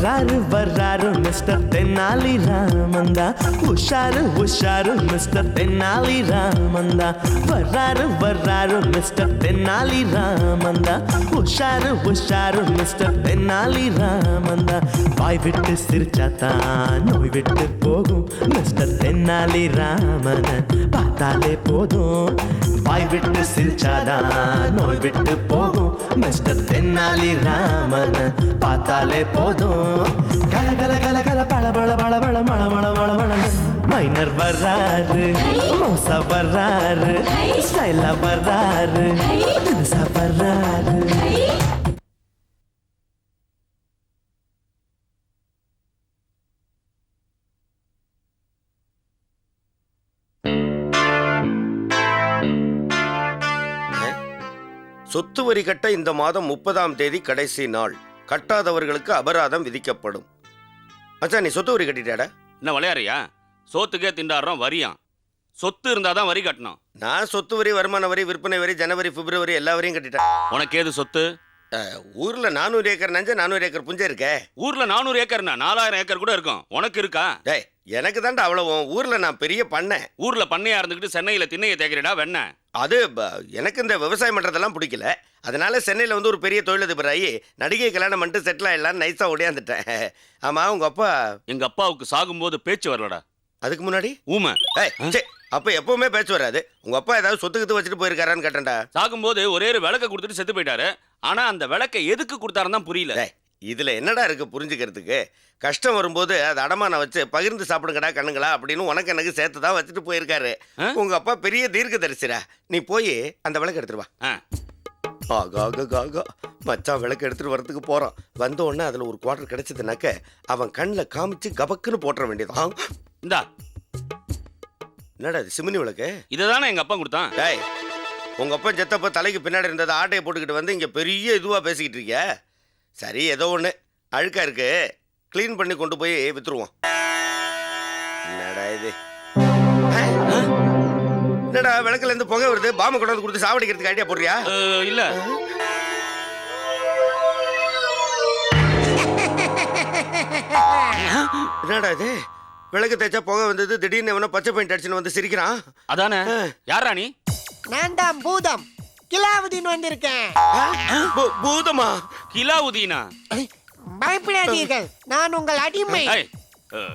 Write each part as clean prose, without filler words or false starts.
வர்றாரு வர்றாரு மிஸ்டர் தென்னாலி ராமந்தா, உஷாரு உஷாரு மிஸ்டர் தென்னாலி ராமந்தா. வர்றாரு வர்றாரு மிஸ்டர் தென்னாலி ராமந்தா, உஷாரு உஷாரு மிஸ்டர் தென்னாலி ராமந்தா. வாய் விட்டு சிரிச்சாத்தான் நோய் விட்டு போகும் மிஸ்டர் தென்னாலி ராமன பார்த்தாலே போதும். வாய் விட்டு சிரிச்சாதான் நோய் விட்டு போகும் மிஸ்டர் தென்னாலி ராமன பார்த்தாலே போதும். கல கல கல கல பள பள பள பள மள மள மள மள. மைனர் வர்றாரு, மோசா வர்றாரு, ஸ்டைலா வர்றாரு, தினுசா வர்றாரு. சொத்து வரி கட்ட இந்த மாதம் 30ஆம் தேதி கடைசி நாள். கட்டாதவர்களுக்கு அபராதம் விதிக்கப்படும். மச்சான், நீ சொத்து வரி கட்டிட்டாடா? என்ன விளையாடுறியா? சோத்துக்கே திண்டாடுறோம் வரியாம். சொத்து இருந்தாதான் வரி கட்டணும். நான் சொத்து வரி, வருமான வரி, விற்பனை வரி, ஜனவரி பிப்ரவரி எல்லா வரையும் கட்டிட்டேன். உனக்கு ஏது சொத்து? ஊர்ல 400 ஏக்கர் நஞ்ச 400 ஏக்கர் புஞ்சை இருக்கே. ஊர்ல 400 ஏக்கர்னா 4000 ஏக்கர் கூட இருக்கும். உனக்கு இருக்கா? டேய், எனக்கு தாண்டா அவ்வளவும். ஊர்ல நான் பெரிய பண்ணை. ஊர்ல பண்ணையா இருந்துகிட்டு சென்னையில திண்ணையை தேக்கிறடா வெண்ண. அது எனக்கு இந்த விவசாயம் பண்றதெல்லாம் பிடிக்கல. அதனால சென்னையில வந்து ஒரு பெரிய தொழிலதிபர் ஆகி நடிகை கல்யாணம் பண்ணிட்டு செட்டில் ஆயிடலாம் நைஸா ஓடியாந்துட்டேன். ஆமா, உங்க அப்பா? எங்க அப்பாவுக்கு சாகும்போது பேச்சு வரலடா. அதுக்கு முன்னாடி ஊமை. அப்ப எப்பவுமே பேச்சு வராது. உங்க அப்பா ஏதாவது சொத்துக்கிட்டு வச்சுட்டு போயிருக்காரான்னு கேட்டேன்டா. சாகும்போது ஒரே ஒரு விளக்க கொடுத்துட்டு செத்து போயிட்டாரு. ஆனா அந்த விளக்கை எதுக்கு கொடுத்தாருன்னு தான் புரியல. இதுல என்னடா இருக்கு புரிஞ்சுக்கிறதுக்கு? கஷ்டம் வரும்போது அதை அடமானம் வச்சு பகிர்ந்து சாப்பிடுங்கடா கண்ணுங்களா அப்படின்னு உனக்கு எனக்கு சேர்த்து தான் வச்சுட்டு போயிருக்காரு. உங்க அப்பா பெரிய தீர்க்கதரிசிடா. நீ போய் அந்த விளக்கு எடுத்துட்டு வா. ஆகா மச்சான் விளக்கு எடுத்துட்டு வரதுக்கு போறான். வந்த உடனே அதுல ஒரு குவார்டர் கிடைச்சதுனாக்க அவன் கண்ணில் காமிச்சு கபக்குன்னு போட்டுற வேண்டியதான். இந்தா. என்னடா இது சிமினி விளக்கு? இதுதானே எங்க அப்பா கொடுத்தான். டேய், உங்க அப்பா செத்தப்ப தலைக்கு பின்னாடி இருந்ததை ஆட்டையை போட்டுக்கிட்டு வந்து இங்க பெரிய இதுவா பேசிக்கிட்டு இருக்கிய. சரி, ஏதோ ஒண்ணு அழுக்கா இருக்கு, கிளீன் பண்ணி கொண்டு போய் வித்துருவோம். என்னடா இது? என்னடா விளக்குல இருந்து புகை வருது? பாம்பு கொண்டு வந்து கொடுத்து சாவடிக்கிறதுக்கு ஐடியா போடுறியா? இல்ல. என்னடா இது? விளக்கு தேய்ச்சா புகை வந்தது, திடீர்னு எவனோ பச்சை பெயிண்ட் அடிச்சுன்னு வந்து சிரிக்கிறான். அதானே. யாரா நீ? நான் தான் பூதம் கிலாவுதீன் வந்திருக்கேன். பூதமா? கிலாவுதீனா? பயப்படாதீர்கள், நான் உங்கள் அடிமை.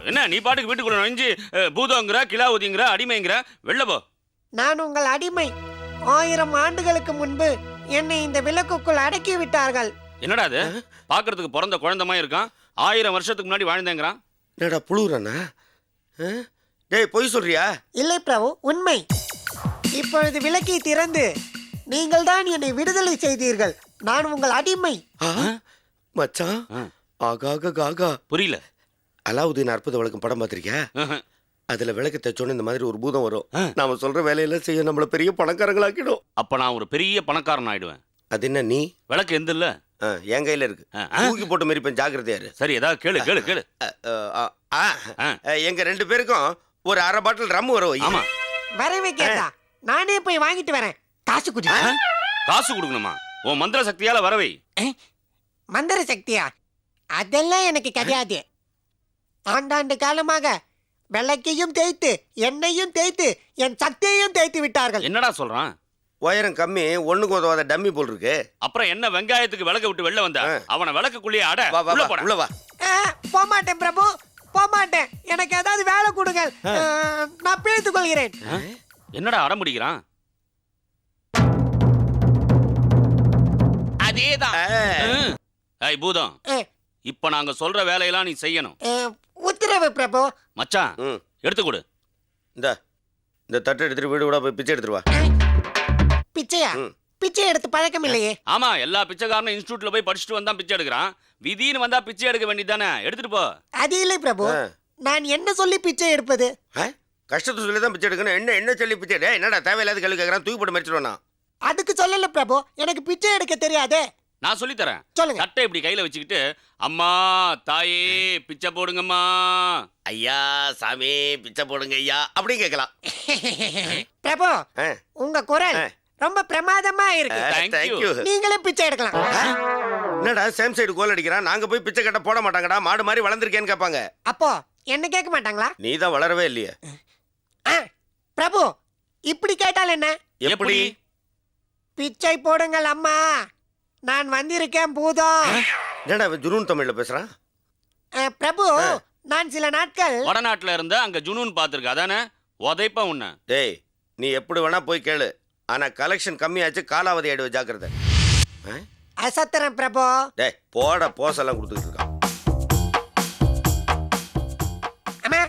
என்ன நீ பாட்டுக்கு வீட்டுக்குள்ள நுழைஞ்சு பூதங்கிற கிலாவுதீங்கிற அடிமைங்கிற? வெளில போ. நான் உங்கள் அடிமை. 1000 ஆண்டுகளுக்கு முன்பு என்னை இந்த விளக்குக்குள் அடக்கி விட்டார்கள். என்னடா அது? பாக்குறதுக்கு பிறந்த குழந்தை மாதிரி இருக்கான். 1000 வருஷத்துக்கு முன்னாடி வாழ்ந்தேங்கிறான். என்னடா புழுறானா? டேய், பொய் சொல்றியா? இல்லை பிரபு, உண்மை. இப்பொழுது விளக்கை திறந்து நீங்கள் தான் என்னை விடுதலை செய்தீர்கள். நான் உங்கள் அடிமை. மச்சான், ஆகா புரியல. அலாவுதீன் அற்புத விளக்கம் படம் பார்த்திருக்கியா? அதுல விளக்கு தைச்சோன்னு இந்த மாதிரி ஒரு பூதம் வரும். நாம சொல்ற வேலையெல்லாம் செய்ய நம்மள பெரிய பணக்காரங்களாக்கிடும். அப்ப நான் ஒரு பெரிய பணக்காரன் ஆயிடுவேன். அது என்ன? நீ விளக்கு எந்த இல்ல என் கையில இருக்கு. தூக்கி போட்டு மிரிப்பேன், ஜாக்கிரதையாரு. சரி, ஏதாவது கேளு கேளு கேளு. எங்க 2 பேருக்கும் ஒரு 1/2 பாட்டில் ரம் வரும். ஆமா, வரவே கேட்டா நானே போய் வாங்கிட்டு வரேன். காசு குடி. காசு கொடுக்கணுமா? உன் மந்திர சக்தியால வரவை. மந்திர சக்தியா? அதெல்லாம் எனக்கு கிடையாது. ஆண்டாண்டு காலமாக விளக்கையும் தேய்த்து எண்ணெயும் தேய்த்து என் சக்தியையும் தேய்த்து விட்டார்கள். என்னடா சொல்றான்? உயரம் கம்மி, ஒண்ணுக்கு உதவாத டம்மி போல் இருக்கு. அப்புறம் என்ன வெங்காயத்துக்கு விளக்க விட்டு வெளில வந்த? அவனை விளக்குக்குள்ளேயே அட. உள்ள வா. போமாட்டேன் பிரபு, போமாட்டேன். எனக்கு ஏதாவது வேலை கொடுங்க, நான் பிழைத்துக் கொள்கிறேன். என்னடா அடம் பிடிக்கிறான்? அதேதான். ஏய் பூதம், இப்ப நாங்க சொல்ற வேலையெல்லாம் நீ செய்யணும். உத்தரவு பிரபு. மச்சான், எடுத்து கொடு. இந்த தட்டை எடுத்துட்டு வீடு கூட போய் பிச்சை எடுத்துட்டு வா. பிச்சையா? பிச்சை எடுத்து பழக்கம் இல்லையே. ஆமா, எல்லா பிச்சைக்காரனும் இன்ஸ்டிடியூட்ல போய் படிச்சுட்டு வந்தா பிச்சை எடுக்கிறான். விதின்னு வந்தா பிச்சை எடுக்க வேண்டியதானே? எடுத்துட்டு போ. அது இல்லை பிரபு, நான் என்ன சொல்லி பிச்சை எடுப்பது? கஷ்டத்தை சொல்லி தான் பிச்சை எடுக்கணும். என்ன சொல்லி பிச்சை? என்னடா தேவையில்லாத கேள்வி கேட்கறான், தூக்கி போட்டு மறிச்சிடுவானா? அதுக்கு சொல்லல பிரபு, எனக்கு பிச்சை எடுக்க தெரியாதே. நான் சொல்லி தரேன். சொல்லுங்க. தட்டை இப்படி கையில வச்சுக்கிட்டு, அம்மா தாயே பிச்சை போடுங்கம்மா, ஐயா சாமி பிச்சை போடுங்க ஐயா அப்படி கேட்கலாம். பிரபு, உங்க குரல் ரொம்ப பிரமாதமா இருக்கு. Thank you. நீங்களே பிச்சை எடுக்கலாம். என்னடா சேம் சைடு கோல் அடிக்கிறான், நாங்க போய் பிச்சை கட்ட போட மாட்டாங்கடா, மாடு மாதிரி வளர்ந்துருக்கேன்னு கேட்பாங்க. அப்போ என்ன கேட்க மாட்டாங்களா? நீ தான் வளரவே இல்லையே. பிரபு இப்படி கேட்டால் என்ன? எப்படி? பிச்சை போடுங்கள் அம்மா, நான் வந்திருக்கேன் பூதம். என்னடா இவன் ஜுனூன் தமிழ்ல பேசுறான்? பிரபு நான் சில நாட்கள் வடநாட்டுல இருந்த அங்க ஜுனூன் பாத்துருக்க, அதானே உதைப்ப உன்ன. டேய் நீ எப்படி வேணா போய் கேளு, ஆனா கலெக்ஷன் கம்மியாச்சு, காலாவதி ஆயிடுவ, ஜாக்கிரதை. அசத்திரம் பிரபு. டேய் போட போசெல்லாம் கொடுத்துட்டு இருக்கான். அம்மா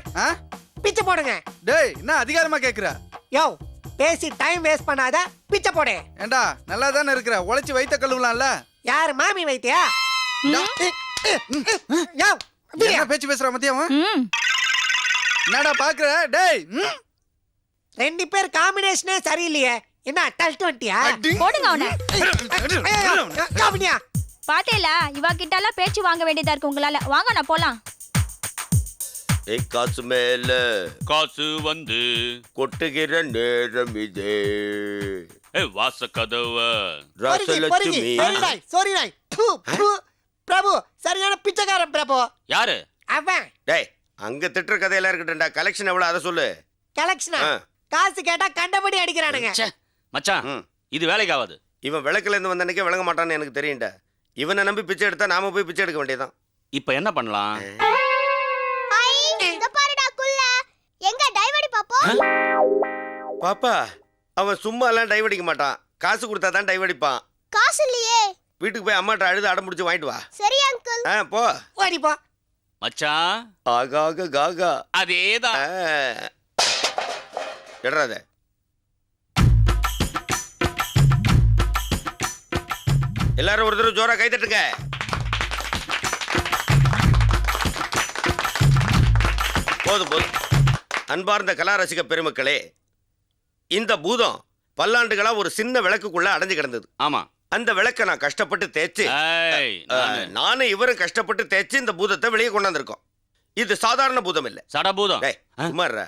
பிச்சை போடுங்க. டேய் என்ன அதிகாரமா கேக்குற? யோ பேசி டைம் வேஸ்ட் பண்ணாத, பிச்சை போடு. ஏண்டா நல்லா தானே இருக்கிற, உழைச்சி வைத்த கழுவலாம்ல. யார் மாமி வைத்தியா? யோ என்ன பேச்சு பேசுற மத்தியம்? என்னடா பாக்குற? டேய் ரெண்டு பேர் காம்பினேஷனே சரியில்லையே, என்ன டல்ட் வண்டியா? போடுங்க அவனை. காமினியா பாத்தேல இவா கிட்ட எல்லாம் பேச்சு வாங்க வேண்டியதா இருக்கு உங்களால. வாங்க நான் போலாம். ஏய் காசு மேல காசு வந்து கொட்டுகிற நேரம் இதே, வாச கதவ ராசலட்சுமி. சாரி நாய். பிரபு சரியான பிச்சைக்காரன் பிரபு. யாரு அவன்? டேய் அங்க திட்டுற கதையெல்லாம் இருக்கட்டும்டா, கலெக்ஷன் எவ்வளவு அதை சொல்லு. கலெக்ஷனா? காசு கேட்டா கண்டபடி அடிக்கிறானுங்க. ச்சே, மச்சான் இது வேலைக்கு ஆகாது. இவன் விளக்குல இருந்து வந்த அன்னைக்கே விளங்க மாட்டான்னு எனக்கு தெரியும்டா. இவனை நம்பி பிச்சை எடுத்தா நாம போய் பிச்சை எடுக்க வேண்டியதான். இப்ப என்ன பண்ணலாம்? இங்க பாருடா குள்ள. எங்க டைவடி பாப்போம். பாப்பா அவன் சும்மா எல்லாம் டைவ் அடிக்க மாட்டான், காசு கொடுத்தா தான் டைவ் அடிப்பான். காசு இல்லையே. வீட்டுக்கு போய் அம்மாட்ட அழுது அடம் முடிச்சு வாங்கிட்டு வா. சரி அங்கிள். போ ஓடி போ. மச்சான் ஆகாக காகா. அதேதான். எடுறாத. எல்லாரும் ஒரு தடவை ஜோரா கை தட்டுங்க. போதும் போதும். அன்பார்ந்த கலா ரசிக பெருமக்களே, இந்த பூதம் பல்லாண்டுகளா ஒரு சின்ன விளக்குக்குள்ள அடைஞ்சு கிடந்தது. ஆமா, அந்த விளக்கை நான் கஷ்டப்பட்டு தேய்ச்சி, ஏய், நானும் இவரும் கஷ்டப்பட்டு தேய்ச்சி இந்த பூதத்தை வெளியே கொண்டாந்துருக்கோம். இது சாதாரண பூதம் இல்ல. சடபூதம். டேய், சும்மா இருடா.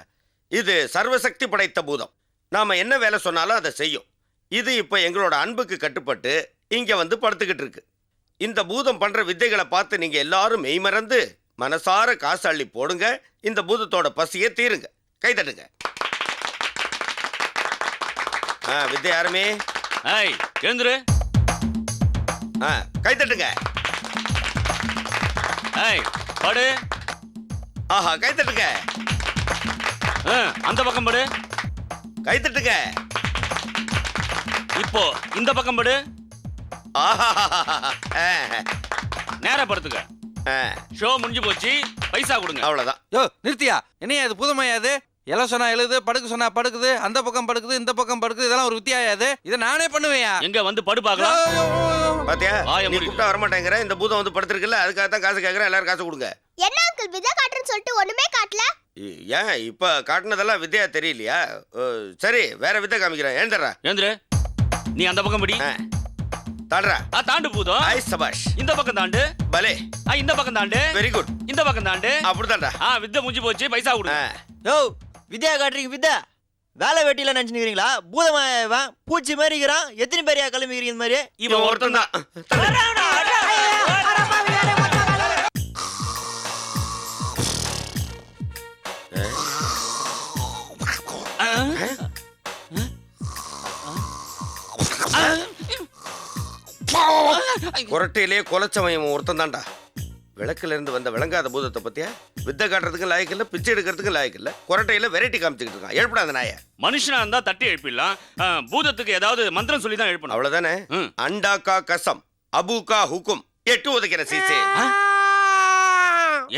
இது சர்வசக்தி படைத்த பூதம். நாம என்ன வேலை சொன்னாலும் அதை செய்யும். இது இப்ப எங்களோட அன்புக்கு கட்டுப்பட்டு இங்க வந்து படுத்துக்கிட்டு இருக்கு. இந்த பூதம் பண்ற வித்தைகளை பார்த்து நீங்க எல்லாரும் மெய்மறந்து மனசார காசு அள்ளி போடுங்க. இந்த பூதத்தோட பசியை தீருங்க. கை தட்டுங்க. வித்தை யாருமே ஏய் எழுந்துரு. கை தட்டுங்க. ஏய் படு. ஆஹா கை தட்டுங்க. அந்த பக்கம் படு. கை தட்டுங்க. இப்போ இந்த பக்கம் படு. ஆஹா நேரா படுத்துக்க. ஷோ முடிஞ்சு போச்சு, பைசா கொடுங்க. அவ்வளவுதான். யோ நிறுத்தியா? என்னையா இது பூதமையா? இது எல சொன்னா எழுது, படுக்க சொன்னா படுக்குது, அந்த பக்கம் படுக்குது, இந்த பக்கம் படுக்குது, இதெல்லாம் ஒரு வித்தியாயா? இது இதை நானே பண்ணுவேயா? எங்க வந்து படு பாக்கலாம். பாத்தியா, நீ கூப்பிட்டா வரமாட்டேங்கிற. இந்த பூதம் வந்து படுத்திருக்குல்ல, அதுக்காக தான் காசு கேட்கறேன். எல்லாரும் காசு கொடுங்க. என்ன அங்கிள் விதை காட்டுறேன்னு சொல்லிட்டு ஒண்ணுமே காட்டல? ஏன் இப்ப காட்டுனதெல்லாம் வித்தையா தெரியலையா? சரி வேற வித்தை காமிக்கிறேன். ஏந்திரா. ஏந்திரு. நீ அந்த பக்கம் படி. தாண்டா. தாண்டு பூதம். ஐ சபாஷ். இந்த பக்கம் தாண்டு. பலே. இந்த பக்கம் தாண்டு. Very good. இந்த பக்கம் தாண்டு. அப்படிதான்டா. வித்தை முடிஞ்சு போச்சு, பைசா கொடுங்க. யோ வித்யா காட்டுறீங்க வித்யா? வேலை வெட்டியில நினைச்சுக்கிறீங்களா? பூதமாயவன் பூச்சி மாதிரி இருக்கிறான். எத்தனை பேரையா கிளம்பிக்கிறீங்க இந்த மாதிரி? இவன் ஒருத்தன் தான். குரட்டையிலே கொலைச்சவன் ஒருத்தன் தான்டா. விளக்குல இருந்து வந்த விளங்காத பூதத்தை பத்தியா? வித்தை காட்டுறதுக்கு லாயக்கு இல்ல, பிச்சை எடுக்கிறதுக்கு லாயக்கு இல்ல. குரட்டையில வெரைட்டி காமிச்சுக்கிட்டு இருக்கான். எழுப்படா அந்த நாய. மனுஷனா இருந்தா தட்டி எழுப்பிடலாம், பூதத்துக்கு ஏதாவது மந்திரம் சொல்லி தான் எழுப்பணும். அவ்வளவுதானே. அண்டாக்கா கசம் அபூகா ஹுக்கும் எட்டு உதைக்கிற சீசே.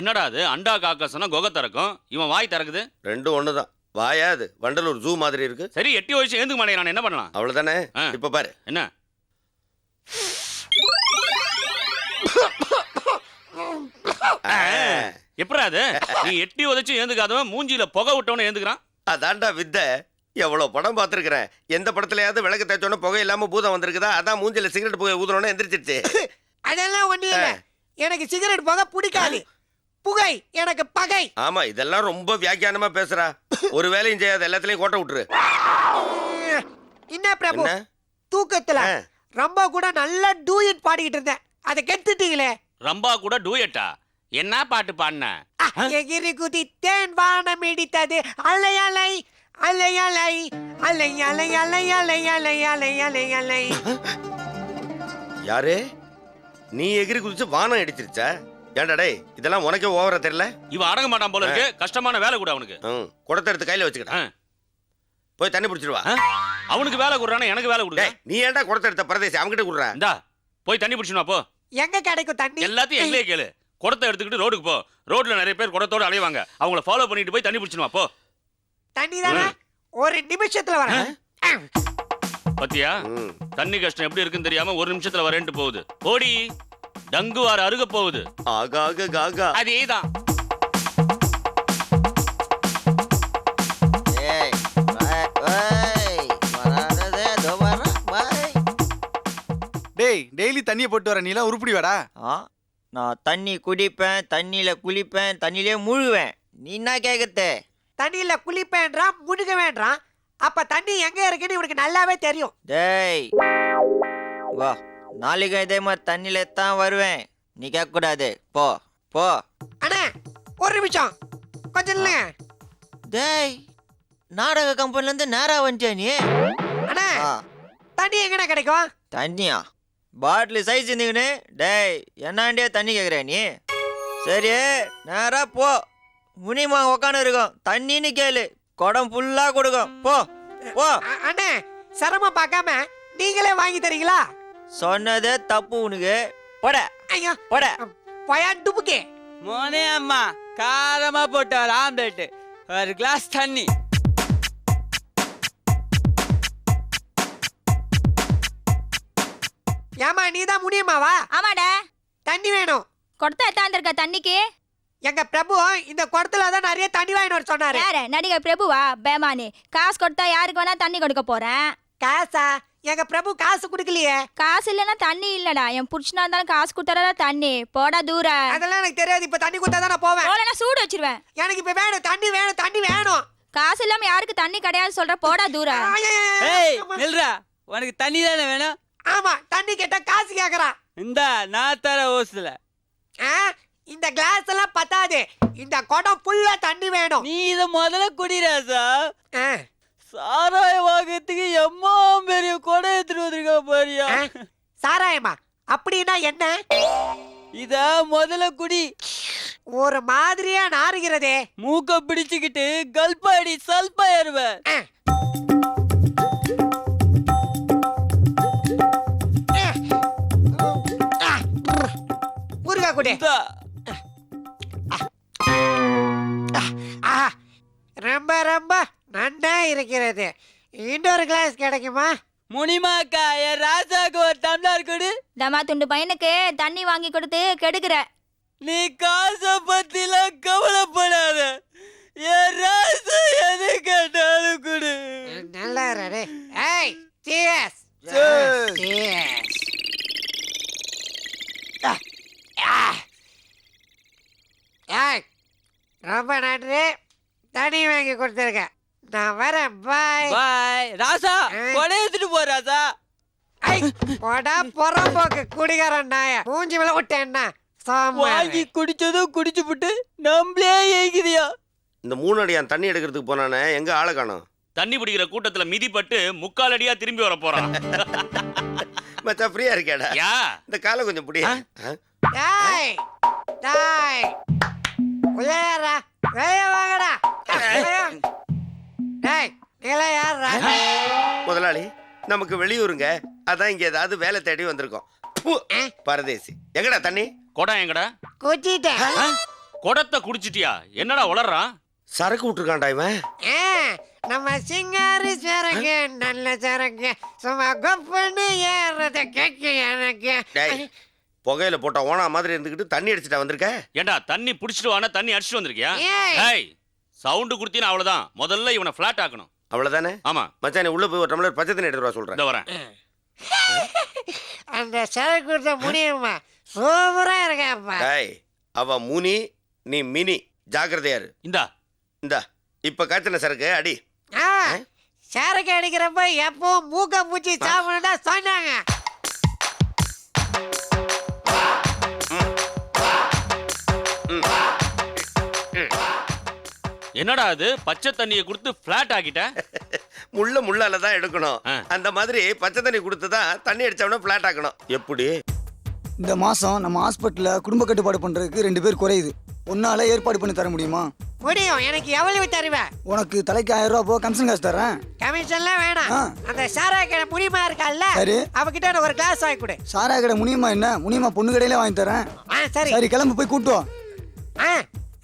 என்னடா அது? அண்டா காக்கா சொன்னா கொகை திறக்கும், இவன் வாய் திறக்குது. ரெண்டும் ஒண்ணுதான். வாயாது வண்டலூர் ஜூ மாதிரி இருக்கு. சரி எட்டி வயசு ஏந்துக்க மாட்டேன், நான் என்ன பண்ணலாம்? அவ்வளவுதானே. இப்ப பாரு என்ன. எப்படா அது? நீ எட்டி உதைச்சு ஏந்துக்காதவன் மூஞ்சில புகை விட்டவன ஏந்துக்கிறான். அதான்டா வித்தை. எவ்வளவு படம் பார்த்திருக்கிறேன். எந்த படத்துலயாவது விளக்கு தேய்ச்சோன்னா புகை இல்லாம பூதம் வந்திருக்குதா? அதான் மூஞ்சில சிகரெட் புகை ஊதுறோன்னு எந்திரிச்சிருச்சு. அதெல்லாம் ஒண்ணு இல்ல. எனக்கு சிகரெட் புகை பிடிக்காது. புகை எனக்கு பகை. ஆமா இதெல்லாம் ரொம்ப வியாக்கியானமா பேசுறா. ஒரு வேலையும் செய்யாத, எல்லாத்துலயும் கோட்டை விட்டுரு. என்ன பிரபு, தூக்கத்துல ரொம்ப கூட நல்லா டூயட் பாடிக்கிட்டு இருந்தேன். அதை கெடுத்துட்டீங்களே. ரம்பா கூட டூயட்டா? என்ன பாட்டு பாடின? எகிரி குதித்தேன் வானம் இடித்தது அலை அலை அலை அலை அலை அலை அலை அலை அலை அலை அலை அலை. யாரு நீ எகிரி குதிச்சு வானம் அடிச்சிருச்சா? ஏன்டா டேய் இதெல்லாம் உனக்கே ஓவரா தெரியல? இவன் அடங்க மாட்டான் போல இருக்கு. கஷ்டமான வேலை கூட அவனுக்கு. குடத்தை எடுத்து கையில வச்சுக்கிட்ட. போய் தண்ணி பிடிச்சிட்டு வா. அவனுக்கு வேலை கொடுறானே, எனக்கு வேலை கொடுங்க. நீ ஏன்டா குடத்தை எடுத்த பரதேசி அவன்கிட்ட குடுறா? இந்தா போய் தண்ணி பிடிச்சிட்டு வா போ. எங்க கிடைக்கும் தண்ணி? எல்லாத்தையும் எங்களே கேளு. குடத்தை எடுத்துக்கிட்டு ரோடுக்கு போ. ரோட்ல நிறைய பேர் குடத்தோட அலைவாங்க. அவங்கள ஃபாலோ பண்ணிட்டு போய் தண்ணி பிடிச்சிட்டு வா போ. தண்ணி தானே, ஒரு நிமிஷத்துல வரேன். பத்தியா தண்ணி கஷ்டம் எப்படி இருக்குன்னு தெரியாம ஒரு நிமிஷத்துல வரேன்ட்டு போகுது. ஓடி டங்குவார அருக போகுது. ஆகாக காகா. அதேதான். ஏய் ஏய் வராதே தோ வரா பாய். டேய் டெய்லி தண்ணியை போட்டு வர நீலாம் உருப்படி வாடா. நான் தண்ணி குடிப்பேன், தண்ணியில குளிப்பேன், தண்ணியிலே முழுகுவேன். நீ என்ன கேக்குறது? தண்ணியில குளிப்பேன்றான், முழுக வேண்டாம். அப்ப தண்ணி எங்க இருக்குன்னு இவனுக்கு நல்லாவே தெரியும். டேய் வா, நாளைக்கு இதே மாதிரி தண்ணியில தான் வருவேன். நீ கேட்க கூடாது. போ போ. அண்ணா ஒரு நிமிஷம் கொஞ்சம் இல்லைங்க. டேய் நாடக கம்பெனில இருந்து நேரா வந்துட்டியா நீ? அண்ணா ஆ, தண்ணி எங்கண்ணா கிடைக்கும்? தண்ணியா? பாட்டில் சைஸ் இருந்தீங்கன்னு. டேய் என்னாண்டியே தண்ணி கேட்குற நீ? சரி நேரா போ. முனிமா உக்காந்து இருக்கும். தண்ணின்னு கேளு, குடம் ஃபுல்லா கொடுக்கும். போ போ. அண்ணே சிரமம் பார்க்காம நீங்களே வாங்கி தரீங்களா? சொன்னதே தப்பு உனக்கு. போட ஐயோ போட. பயான் டுபுக்கே. மோனே அம்மா காரமா போட்ட ஒரு ஆம்லெட், ஒரு கிளாஸ் தண்ணி. ஏமா நீதான் முடியுமாவா? ஆமாடா. தண்ணி வேணும். கொடுத்த எத்தாந்திருக்க தண்ணிக்கு? எங்க பிரபு இந்த குடத்துல தான் நிறைய தண்ணி வாங்கிட்டு வர சொன்னாரு. யாரு? நடிகர் பிரபுவா? பேமானி. காசு கொடுத்தா யாருக்கு வேணா தண்ணி கொடுக்க போறேன். காசா? எங்க பிரபு காசு குடுக்கலையே. காசு இல்லைன்னா தண்ணி இல்லடா. என் புடிச்சுனா இருந்தாலும் காசு கொடுத்தாடா தண்ணி. போடா தூர. அதெல்லாம் எனக்கு தெரியாது. இப்ப தண்ணி கொடுத்தா தான் நான் போவேன். போலனா சூடு வச்சிருவேன். எனக்கு இப்ப வேணும் தண்ணி வேணும் தண்ணி வேணும். காசு இல்லாம யாருக்கு தண்ணி கிடையாது சொல்ற? போடா தூர. ஏய் நில்றா, உனக்கு தண்ணி தானே வேணும்? ஆமா, தண்ணி கேட்டா காசு கேக்குறா. இந்தா நான் தர ஓசுல. இந்த கிளாஸ் எல்லாம் பத்தாது. இந்த குடம் ஃபுல்லா தண்ணி வேணும். நீ இத முதல்ல குடிராசா. ஆ, சாராய வாங்கறதுக்கு எம்மா பெரிய கொடை எடுத்துட்டு வந்திருக்கா பாரியா. சாராயமா? அப்படின்னா என்ன? இத முதல்ல குடி. ஒரு மாதிரியா நாறுகிறதே. மூக்க பிடிச்சுக்கிட்டு கல்பாடி சல்பா ஏறுவ. முருகா குடி. இந்தா. ரொம்ப ரொம்ப நன்னா இருக்கிறது. இன்னொரு கிளாஸ் கிடைக்குமா? முனிமாக்கா என் ராசாக்கு ஒரு டம்ளர் கொடு. டமா துண்டு பையனுக்கு தண்ணி வாங்கி கொடுத்து கெடுக்கிற. நீ காசை பத்திலாம் கவலைப்படாத. என் ராசா எது கேட்டாலும் கொடு. நல்லா இரு. ஏய் cheers. Cheers. Cheers. ஏய் ரொம்ப நன்றி. தண்ணி வாங்கி கொடுத்துருக்க. நான் வரேன். பாய் பாய் ராசா. கொடை எடுத்துட்டு போ ராசா. ஐ போடா பொறம்போக்கு குடிகாரன் நாய. மூஞ்சி மேல விட்டேன்னா வாங்கி குடிச்சதும் குடிச்சு புட்டு நம்மளே ஏகிறியா? இந்த 3 அடியான் தண்ணி எடுக்கிறதுக்கு போனானே எங்க ஆளை காணோம்? தண்ணி பிடிக்கிற கூட்டத்துல மிதிப்பட்டு முக்கால் அடியா திரும்பி வர போறான். மச்சான் ஃப்ரீயா இருக்கேடா? யா இந்த காலை கொஞ்சம் புடியா. டேய் டேய் உள்ளேறா. வெளிய வாங்கடா. டேய் நீல யாரா? முதலாளி நமக்கு வெளியூருங்க, அதான் இங்க ஏதாவது வேலை தேடி வந்திருக்கோம். ப்பு, பரதேசி. எங்கடா தண்ணி? குடம் எங்கடா? குச்சிட்டேன். குடத்தை குடிச்சிட்டியா? என்னடா உளறான்? சரக்கு விட்டுருக்கான்டா இவன். நம்ம சிங்காரி சரக்கு நல்ல சரக்கு சும்மா கொப்புன்னு ஏறத கேட்க எனக்கு. டேய் புகையில போட்ட ஓனா மாதிரி இருந்துகிட்டு தண்ணி அடிச்சுட்டா வந்திருக்க. ஏண்டா தண்ணி புடிச்சிட்டு வானா தண்ணி அடிச்சிட்டு வந்திருக்கியா? ஏய். ஏய் சவுண்ட் குடுத்தீனா அவ்வளவுதான். முதல்ல இவனை ஃபிளாட் ஆக்கணும். அவ்வளவுதானே? ஆமா மச்சான் நீ உள்ள போய் ஒரு டம்ளர் பச்சை தண்ணி எடுத்து வர சொல்றேன். இந்த வரேன். அந்த சரக்கு கொடுத்த முடியுமா? சூப்பரா இருக்கப்பா. டேய் அவ முனி நீ மினி, ஜாக்கிரதையா இரு. இந்தா இந்தா இப்ப காய்ச்சின சரக்கு அடி. சரக்கு அடிக்கிறப்ப எப்பவும் மூக்க பூச்சி சாப்பிடா சொன்னாங்க. என்னடா அது பச்சை தண்ணியை கொடுத்து பிளாட் ஆக்கிட்ட? முள்ளால தான் எடுக்கணும். ஆ. அந்த மாதிரி பச்சை தண்ணி கொடுத்து தான் தண்ணி அடிச்சவன பிளாட் ஆக்கணும். எப்படி? இந்த மாசம் நம்ம ஹாஸ்பிட்டல்ல குடும்ப கட்டுப்பாடு பண்றதுக்கு 2 பேர் குறையுது. உன்னால ஏற்பாடு பண்ணி தர முடியுமா? முடியும். எனக்கு எவ்வளவு தருவேன்? உனக்கு தலைக்கு 1000 ரூபா போ, கமிஷன் காசு தரேன். கமிஷன்லாம் வேணாம். ஆ. அந்த சாரா கடை முனிமா இருக்கால்ல, சரி. அவகிட்ட எனக்கு ஒரு கிளாஸ் வாங்கி கொடு. சாரா கடை முனியமா என்ன? முனியமா பொண்ணு கடையிலே வாங்கி தரேன். சரி. சரி, கிளம்பு போய் கூட்டு வா.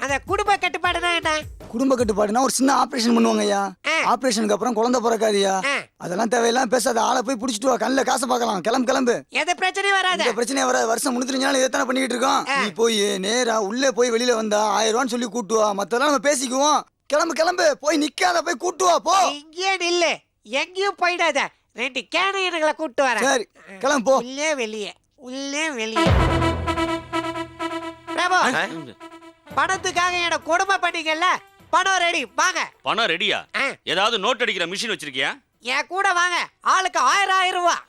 அந்த குடும்ப கட்டுப்பாடுனா என்ன? குடும்ப கட்டுப்பாடுனா ஒரு சின்ன ஆபரேஷன் பண்ணுவாங்க ஐயா. ஆ. ஆபரேஷனுக்கு அப்புறம் குழந்தை பிறக்காதியா. ஆ. அதெல்லாம் தேவையில்லாம் பேசாத. ஆளை போய் பிடிச்சிட்டு வா, கண்ணில் காசை பார்க்கலாம். கிளம்பு. எந்த பிரச்சனையும் வராது. இந்த பிரச்சனையே வராது. வருஷம் 305 நாள் இதைத்தானே பண்ணிக்கிட்டு இருக்கோம். ஆ. நீ போய் நேரா உள்ளே போய் வெளியில வந்தா 1000 ரூபான்னு சொல்லி கூட்டு வா. மத்தெல்லாம் நம்ம பேசிக்குவோம். கிளம்பு. போய் நிக்காத, போய் கூட்டு வா போ. இங்கே நில்லு, எங்கேயும் போயிடாத. 2 கேனையர்களை கூட்டு வரேன். சரி, கிளம்பு போ. உள்ளே வெளியே. பிரபு, பணத்துக்காக என்ன கொடுமை பண்ணீங்கல்ல, பணம் ரெடி, வாங்க. பணம் ரெடியா? ஆ. ஏதாவது நோட் அடிக்கிற மிஷின் வச்சிருக்கியா? என் கூட வாங்க. ஆளுக்கு 1000 ரூபாய்.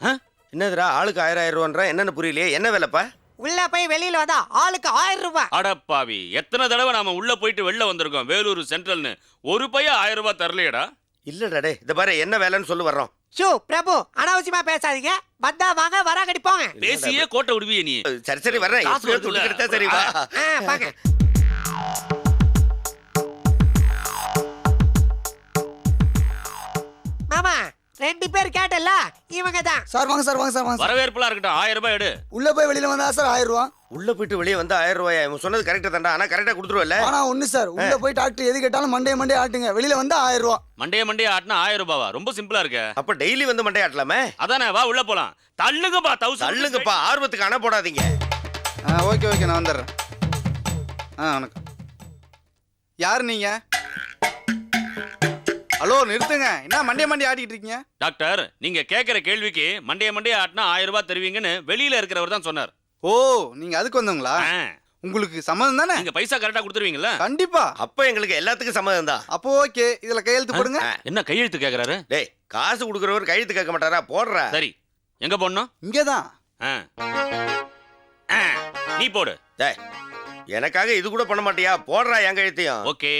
என்னதுடா ஆளுக்கு 1000 ரூபான்றா? என்னன்னு புரியலையே. என்ன வேலைப்பா? உள்ள போய் வெளியில வந்தா ஆளுக்கு 1000 ரூபாய். அடப்பாவி, எத்தனை தடவை நாம உள்ள போயிட்டு வெளில வந்திருக்கோம் வேலூர் சென்ட்ரல்னு. ஒரு பையன் 1000 ரூபாய் தரலையடா. இல்லடா டே, இந்த பாரு என்ன வேலைன்னு சொல்லி வர்றோம். ஷூ பிரபு, அனாவசியமா பேசாதீங்க. வந்தா வாங்க, வராங்கடி போங்க. பேசியே கோட்டை விடுவியே நீ. சரி வர்றேன். காசு எப்படியோ வருதுல்ல. துட்டு கிடைத்தா சரி வா. வாங்க. மாமா, 2 பேர் கேட்டல, இவங்க தான். சார் வாங்க. வரவேற்புலாம் இருக்கட்டும், 1000 ரூபாய் எடு. உள்ள போய் வெளியில வந்தா சார் 1000 ரூபா. உள்ள போயிட்டு வெளியே வந்து 1000 ரூபாயா? இவன் சொன்னது கரெக்டா தான்டா. ஆனா கரெக்டா கொடுத்துருவல்ல? ஆனா ஒண்ணு சார், உள்ள போய் டாக்டர் எது கேட்டாலும் மண்டே ஆட்டுங்க. வெளியில வந்தா 1000 ரூபா. மண்டைய ஆட்டினா 1000 ரூபாவா? ரொம்ப சிம்பிளா இருக்க. அப்ப டெய்லி வந்து மண்டை ஆட்டலாமே. அதானே, வா உள்ள போலாம். தள்ளுங்கப்பா, 1000 தள்ளுங்கப்பா, ஆர்வத்துக்கு அணை போடாதீங்க. ஓகே நான் வந்துடுறேன். வணக்கம். யார் நீங்க? ஹலோ, நிறுத்துங்க. என்ன மண்டே ஆட்டிட்டு இருக்கீங்க? டாக்டர், நீங்க கேக்குற கேள்விக்கு மண்டைய ஆட்டினா 1000 ரூபாய் தருவீங்கன்னு வெளியில இருக்கிறவர் தான் சொன்னார். ஓ, நீங்க அதுக்கு வந்தவங்களா? உங்களுக்கு சம்மதம் தானே? நீங்க பைசா கரெக்டா கொடுத்துருவீங்கல்ல? கண்டிப்பா. அப்ப எங்களுக்கு எல்லாத்துக்கும் சம்மதம் தான். அப்போ ஓகே, இதுல கையெழுத்து போடுங்க. என்ன கையெழுத்து கேக்குறாரு? டேய், காசு கொடுக்கறவர் கையெழுத்து கேட்க மாட்டாரா? போடுறா. சரி, எங்க போடணும்? இங்கதான். நீ போடு. டேய், எனக்காக இது கூட பண்ண மாட்டியா? போடுறா என் கையெழுத்தையும். ஓகே,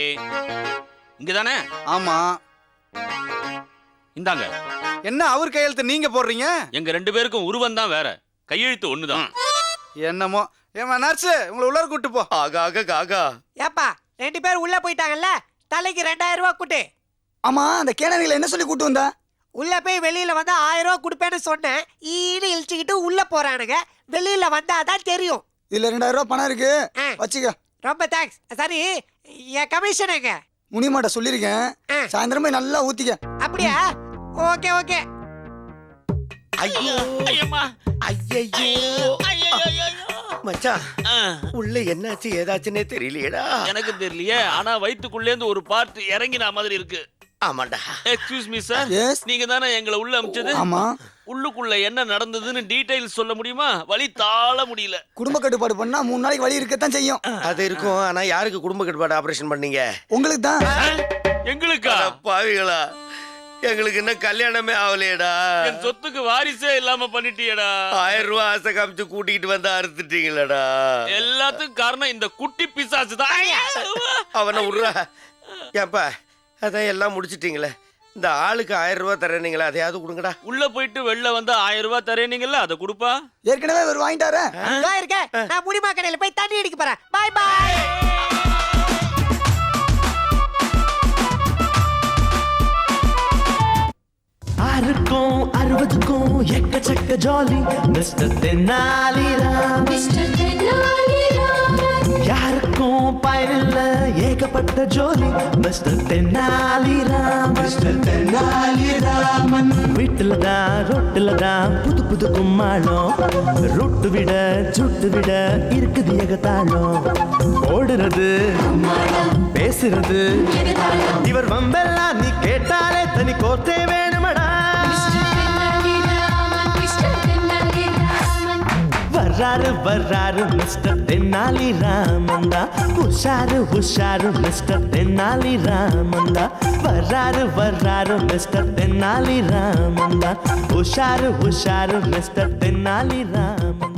இங்கதானே? ஆமா. இந்தாங்க. என்ன அவர் கையெழுத்து நீங்க போடுறீங்க? எங்க 2 பேருக்கும் உருவம் தான் வேற, கையெழுத்து ஒண்ணுதான். என்னமோ. ஏமா நர்ஸ், உங்களை உள்ளார கூட்டு போ. ஆகா. ஏப்பா, 2 பேர் உள்ள போயிட்டாங்கல்ல, தலைக்கு 2000 ரூபாய் கொடு. ஆமா, அந்த கேனரிகளை என்ன சொல்லி கூட்டு வந்தா? உள்ள போய் வெளியில வந்தா 1000 ரூபாய் கொடுப்பேன்னு சொன்னேன். ஈடு இழிச்சுக்கிட்டு உள்ள போறானுங்க. வெளியில வந்தாதான் தெரியும். இதுல 2000 ரூபா பணம் இருக்கு, ஆ. வச்சுக்க. ரொம்ப தேங்க்ஸ். சரி, என் கமிஷன் எங்க? முனிமாட்ட சொல்லிருக்கேன், சாயந்தரம் போய் நல்லா ஊத்திக்க. அப்படியா? ஓகே. ஐயோ மச்சான், உள்ள என்னாச்சு ஏதாச்சுன்னே தெரியலையேடா. எனக்கு தெரியலையே, ஆனா வயித்துக்குள்ளே இருந்து ஒரு பார்ட் இறங்கின மாதிரி இருக்கு. ஆமாண்டா. Excuse me sir, Yes. நீங்க தானே எங்களை உள்ள அமிச்சது? ஆமா. உள்ளுக்குள்ள என்ன நடந்ததுன்னு டீடைல்ஸ் சொல்ல முடியுமா? வலி தாழ முடியல. குடும்ப கட்டுப்பாடு பண்ணா 3 நாளைக்கு வலி இருக்கத்தான் செய்யும். அது இருக்கும். ஆனா யாருக்கு குடும்ப கட்டுப்பாடு ஆபரேஷன் பண்ணீங்க? உங்களுக்கு தான். எங்களுக்கா? அட பாவிகளா, எங்களுக்கு இன்னும் கல்யாணமே ஆகலையேடா. என் சொத்துக்கு வாரிசே இல்லாம பண்ணிட்டியடா. 1000 ரூபாய் ஆசை காமிச்சு கூட்டிகிட்டு வந்து அறுத்துட்டீங்களடா. எல்லாத்துக்கும் காரணம் இந்த குட்டி பிசாசு தான். அவனை விடுறா. ஏப்பா, அதான் எல்லாம் முடிச்சிட்டீங்களே, இந்த ஆளுக்கு 1000 ரூபாய் தரேனீங்களா, அதையாவது கொடுங்கடா. உள்ள போயிட்டு வெளில வந்தா 1000 ரூபாய் தரேனீங்கல்ல, அதை கொடுப்பா. ஏற்கனவே ஒரு வாங்கிட்டாரு. இதோ இருக்கேன். நான் முனிமா கடையில போய் தண்ணி அடிக்க போறேன். பாய். ஆறுக்கும் 60க்கும் எக்கச்சக்க ஜாலி மிஸ்டர் தென்னாலிராம். யாருக்கும் பயனில்ல ஏகப்பட்ட ஜோலி மிஸ்டர் தென்னாலிராம். வீட்டுல தான் ரொட்டுல தான் புது கும்மாளம். ரொட்டு விட சுட்டு விட இருக்குது ஏகத்தாளம். ஓடுறது பேசுறது இவர் வம்பெல்லாம் நீ கேட்டாலே தனி கோத்தே வேணுமடா. வர்றாரு மிஸ்டர் தென்னாலி ராமந்தா. உஷாரு மிஸ்டர் தென்னாலி ராமந்தா. வர்றாரு மிஸ்டர் தென்னாலி ராமந்தா. உஷாரு மிஸ்டர் தென்னாலி ராமந்தா.